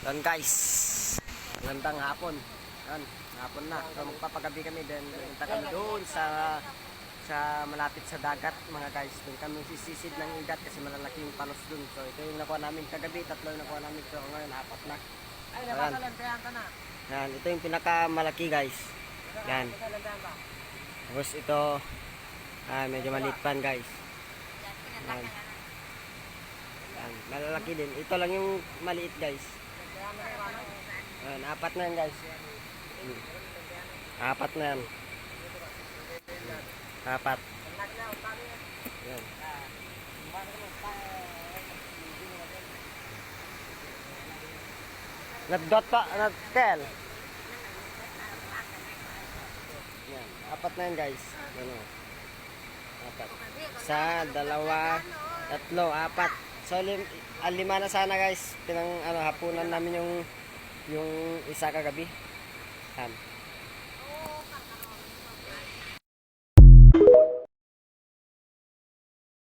Yan guys, magandang hapon. Yan, hapon na. So magpapagabi kami then punta kami doon sa malapit sa dagat mga guys. Doon kami sisisid ng igat kasi malalaki yung palos doon. So ito yung nakuha namin kagabi, tatlo yung nakuha namin. So ngayon apat na. Ay, napasalantayan ka na. Yan, ito yung pinakamalaki guys. Yan. Tapos ito, medyo maliit pan guys. Yan. Yan, malalaki din. Ito lang yung maliit guys. Ayan, apat na yan guys. Apat na yan. Apat. Ayan. Nagdot pa, nagtel. Ayan, apat na yan guys. Ano? Apat. Isa, dalawa, tatlo, apat. So lima na sana guys. Hapunan namin yung isa kagabi. Yan.